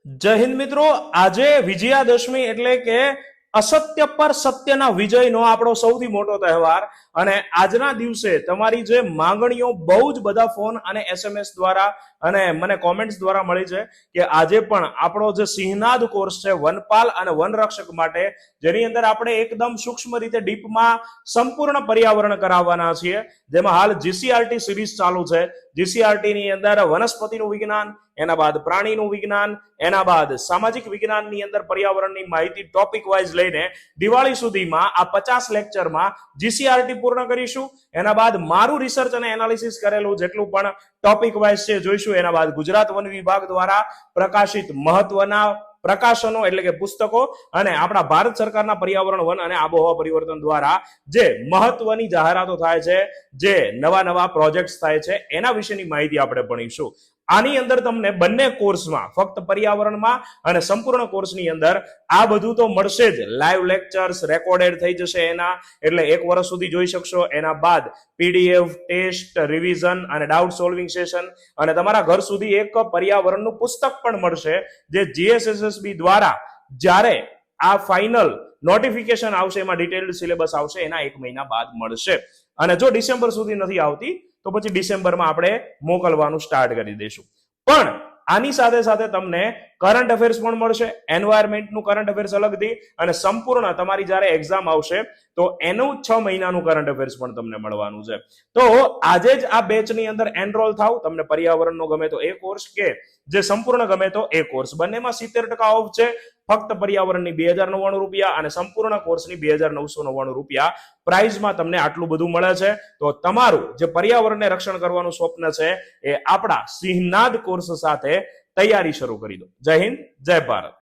જય હિન્દ મિત્રો, આજે વિજયાદશમી એટલે કે અસત્ય પર સત્યના વિજયનો આપણો સૌથી મોટો તહેવાર. અને આજના દિવસે તમારી જે માંગણીઓ બહુ જ બધા ફોન અને એસએમએસ દ્વારા અને મને કોમેન્ટ્સ દ્વારા મળી છે કે આજે પણ આપણો જે સિંહનાદ કોર્સ છે વનપાલ અને વનરક્ષક માટે, જેની અંદર આપણે એકદમ સૂક્ષ્મ રીતે ડીપમાં સંપૂર્ણ પર્યાવરણ કરાવવાના છીએ, જેમાં હાલ જીસીઆરટી સિરીઝ ચાલુ છે. જીસીઆરટી ની અંદર વનસ્પતિનું વિજ્ઞાન, એના બાદ પ્રાણીનું વિજ્ઞાન, એના બાદ સામાજિક વિજ્ઞાનની અંદર પર્યાવરણની માહિતી ટોપિક વાઇઝ લઈને દિવાળી સુધીમાં આ 50 લેક્ચરમાં જીસીઆરટી પૂર્ણ કરીશું. એના બાદ મારું રિસર્ચ અને એનાલિસિસ કરેલું જેટલું પણ ટોપિક વાઇઝ છે જોઈશું. એના બાદ ગુજરાત વન વિભાગ દ્વારા પ્રકાશિત મહત્વના પ્રકાશનો એટલે કે પુસ્તકો અને આપણા ભારત સરકારના પર્યાવરણ વન અને આબોહવા પરિવર્તન દ્વારા જે મહત્વની જાહેરાતો થાય છે, જે નવા નવા પ્રોજેક્ટ્સ થાય છે, એના વિશેની માહિતી આપણે ભણીશું. આની અંદર તમને બંને કોર્સમાં, ફક્ત પર્યાવરણમાં અને સંપૂર્ણ કોર્સની અંદર આ બધું તો મળશે જ. લાઈવ લેક્ચર્સ રેકોર્ડેડ થઈ જશે એના, એટલે 1 વર્ષ સુધી જોઈ શકશો. એના બાદ પીડીએફ, ટેસ્ટ, રિવિઝન અને ડાઉટ સોલ્વિંગ સેશન, અને તમારા ઘર સુધી એક પર્યાવરણનું પુસ્તક પણ મળશે, જે જીએસએસએસબી દ્વારા જ્યારે આ ફાઇનલ નોટિફિકેશન આવશે, એમાં ડિટેલ્ડ સિલેબસ આવશે, એના 1 મહિના બાદ મળશે. અને જો ડિસેમ્બર સુધી નથી આવતી તો પછી ડિસેમ્બરમાં આપણે મોકલવાનું સ્ટાર્ટ કરી દઈશું. પણ આની સાથે સાથે તમને કરંટ અફેર્સ પણ મળશે, એન્વાયરમેન્ટનું કરંટ અફેર્સ અલગથી, અને સંપૂર્ણ તમારી જ્યારે એક્ઝામ આવશે તો એનું 6 મહિનાનું કરંટ અફેર્સ પણ તમને મળવાનું છે. તો આજે જ આ બેચની અંદર એનરોલ થાવ. તમને પર્યાવરણનો ગમે તો એ કોર્સ કે જે સંપૂર્ણ ગમે તો એ કોર્સ, બંનેમાં 70% ઓફ છે. ફક્ત પર્યાવરણની 2099 રૂપિયા અને સંપૂર્ણ કોર્સની 2999 રૂપિયા પ્રાઇઝમાં તમને આટલું બધું મળે છે. તો તમારું જે પર્યાવરણને રક્ષણ કરવાનું સ્વપ્ન છે એ આપણા સિંહનાદ કોર્સ સાથે તૈયારી શરૂ કરી દો. જય હિન્દ, જય ભારત.